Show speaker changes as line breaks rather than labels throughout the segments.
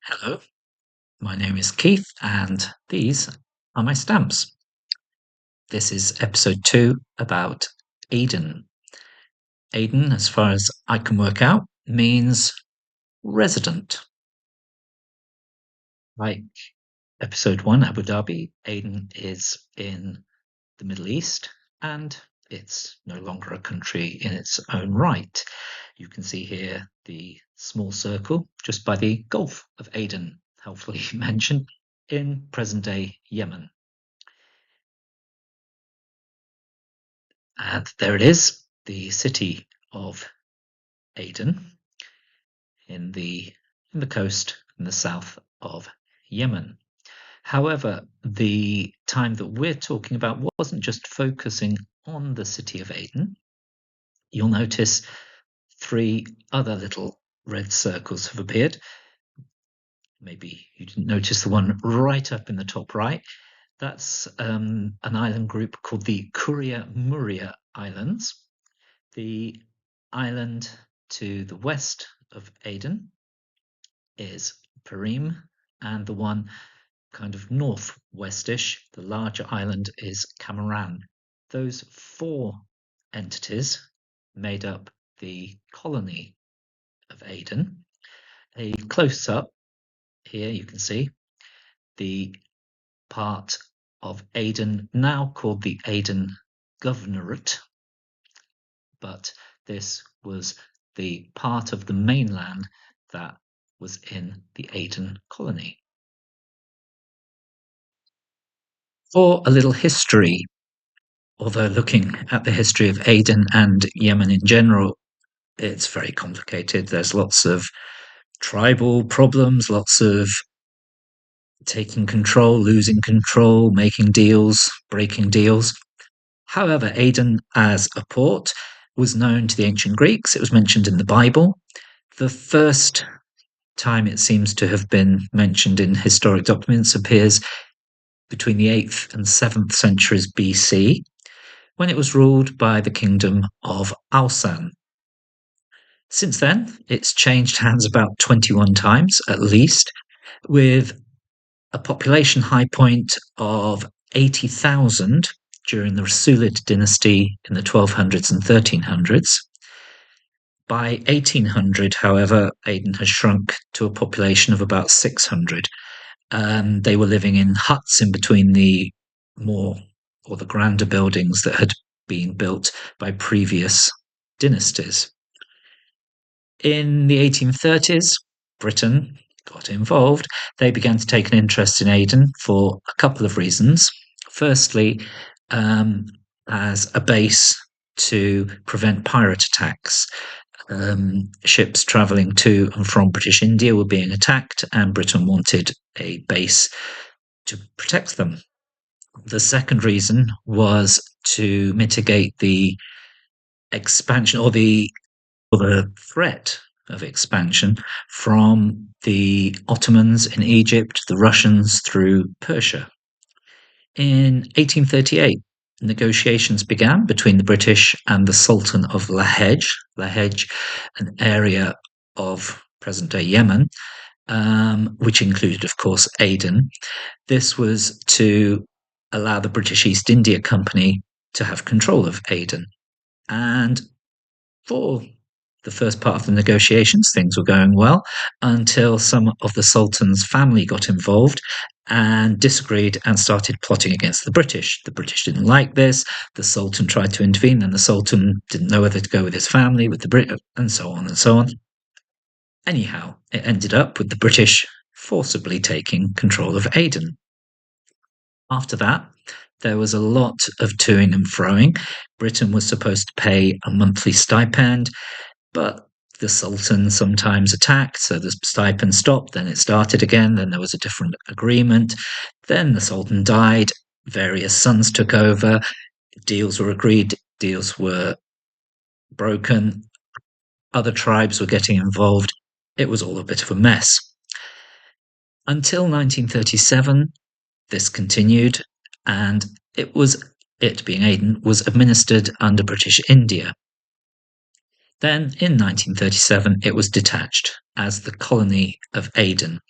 Hello, my name is Keith, and these are my stamps. This is episode 2 about Aden. Aden, as far as I can work out, means resident. Like episode 1, Abu Dhabi, Aden is in the Middle East and it's no longer a country in its own right. You can see here the small circle just by the Gulf of Aden, helpfully mentioned, in present day Yemen. And there it is, the city of Aden in the coast in the south of Yemen. However, the time that we're talking about wasn't just focusing on the city of Aden. You'll notice 3 other little red circles have appeared. Maybe you didn't notice the one right up in the top right. That's an island group called the Kuria Muria Islands. The island to the west of Aden is Perim, and the one kind of northwestish, the larger island, is Cameron. Those 4 entities made up the colony of Aden. A close-up here you can see the part of Aden now called the Aden Governorate, but this was the part of the mainland that was in the Aden colony. For a little history, although looking at the history of Aden and Yemen in general, it's very complicated. There's lots of tribal problems, lots of taking control, losing control, making deals, breaking deals. However, Aden as a port was known to the ancient Greeks. It was mentioned in the Bible. The first time it seems to have been mentioned in historic documents appears between the 8th and 7th centuries BC, when it was ruled by the kingdom of Alsan. Since then, it's changed hands about 21 times at least, with a population high point of 80,000 during the Rasulid dynasty in the 1200s and 1300s. By 1800, however, Aden has shrunk to a population of about 600. They were living in huts in between the the grander buildings that had been built by previous dynasties. In the 1830s, Britain got involved. They began to take an interest in Aden for a couple of reasons. Firstly, as a base to prevent pirate attacks. Ships travelling to and from British India were being attacked, and Britain wanted a base to protect them. The second reason was to mitigate the expansion or the threat of expansion from the Ottomans in Egypt, the Russians through Persia. In 1838, negotiations began between the British and the Sultan of Lahej, an area of present-day Yemen, which included, of course, Aden. This was to allow the British East India Company to have control of Aden. And for the first part of the negotiations, things were going well until some of the Sultan's family got involved and disagreed and started plotting against the British. The British didn't like this. The Sultan tried to intervene, and the Sultan didn't know whether to go with his family, with the British, and so on and so on. Anyhow, it ended up with the British forcibly taking control of Aden. After that, there was a lot of toing and froing. Britain was supposed to pay a monthly stipend, but the Sultan sometimes attacked, so the stipend stopped, then it started again, then there was a different agreement. Then the Sultan died, various sons took over, deals were agreed, deals were broken, other tribes were getting involved. It was all a bit of a mess. Until 1937, this continued, and it being Aden, was administered under British India. Then, in 1937, it was detached as the colony of Aden.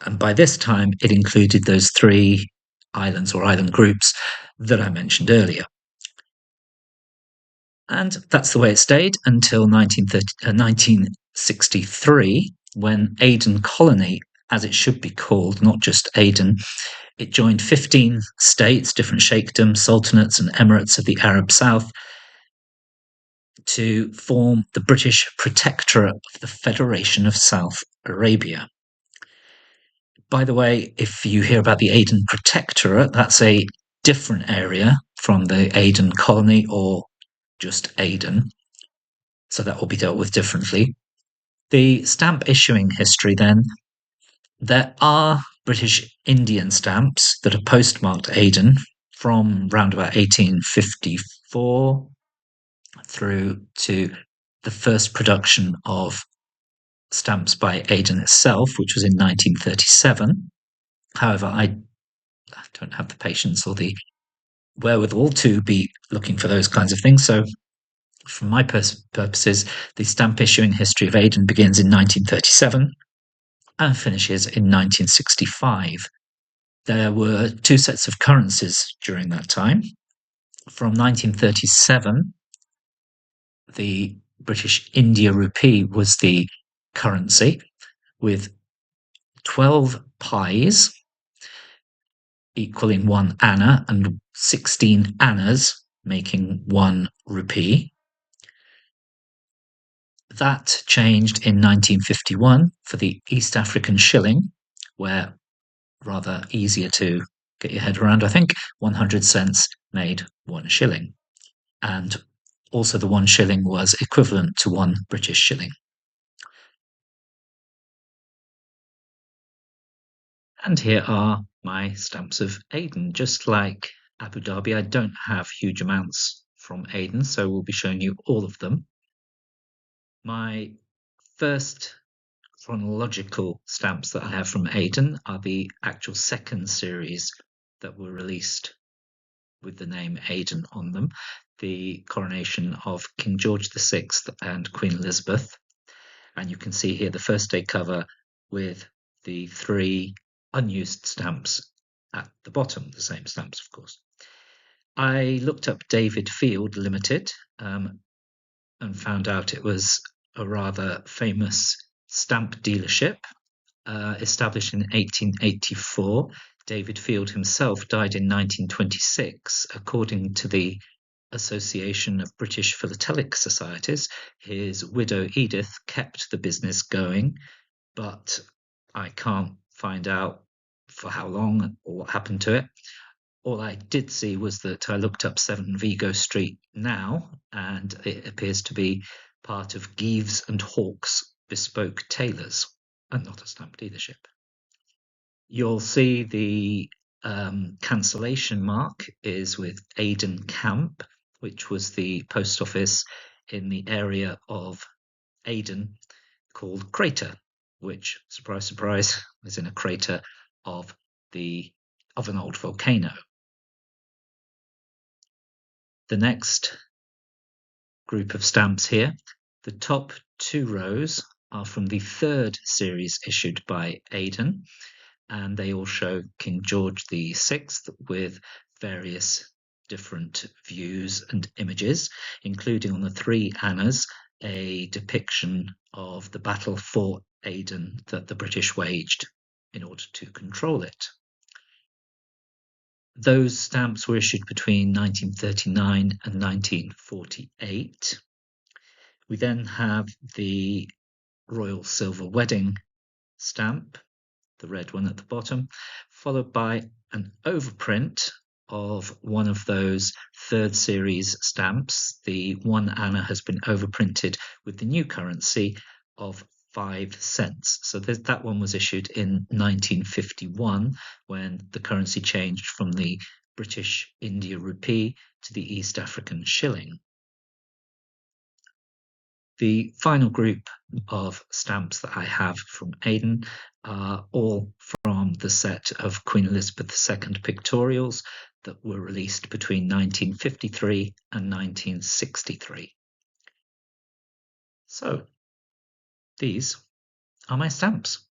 And by this time, it included those three islands or island groups that I mentioned earlier. And that's the way it stayed until 1963, when Aden Colony, as it should be called, not just Aden, it joined 15 states, different sheikdoms, sultanates, and emirates of the Arab South to form the British Protectorate of the Federation of South Arabia. By the way, if you hear about the Aden Protectorate, that's a different area from the Aden Colony or just Aden. So that will be dealt with differently. The stamp issuing history, then, there are British Indian stamps that are postmarked Aden from round about 1854 through to the first production of stamps by Aden itself, which was in 1937. However, I don't have the patience or the wherewithal to be looking for those kinds of things. So, for my purposes, the stamp issuing history of Aden begins in 1937 and finishes in 1965. There were two sets of currencies during that time. From 1937, the British India rupee was the currency, with 12 pies equaling 1 anna and 16 annas making 1 rupee. That changed in 1951 for the East African shilling, where, rather easier to get your head around, I think, 100 cents made 1 shilling. And also the 1 shilling was equivalent to 1 British shilling. And here are my stamps of Aden. Just like Abu Dhabi, I don't have huge amounts from Aden, so we'll be showing you all of them. My first chronological stamps that I have from Aden are the actual second series that were released with the name Aden on them, the coronation of King George VI and Queen Elizabeth. And you can see here the first day cover with the 3 unused stamps at the bottom, the same stamps, of course. I looked up David Field Limited and found out it was a rather famous stamp dealership established in 1884. David Field himself died in 1926. According to the Association of British Philatelic Societies, his widow Edith kept the business going, but I can't find out for how long or what happened to it. All I did see was that I looked up 7 Vigo Street now, and it appears to be part of Geeves and Hawkes Bespoke Tailors, and not a stamp dealership. You'll see the cancellation mark is with Aden Camp, which was the post office in the area of Aden called Crater, which, surprise, surprise, is in a crater of an old volcano. The next group of stamps here, the top 2 rows are from the 3rd series issued by Aden, and they all show King George VI with various different views and images, including on the 3 annas a depiction of the battle for Aden that the British waged in order to control it. Those stamps were issued between 1939 and 1948. We then have the Royal Silver Wedding stamp, the red one at the bottom, followed by an overprint of one of those 3rd series stamps. The 1 anna has been overprinted with the new currency of 5 cents. So that one was issued in 1951 when the currency changed from the British India rupee to the East African shilling. The final group of stamps that I have from Aden are all from the set of Queen Elizabeth II pictorials that were released between 1953 and 1963. So, these are my stamps.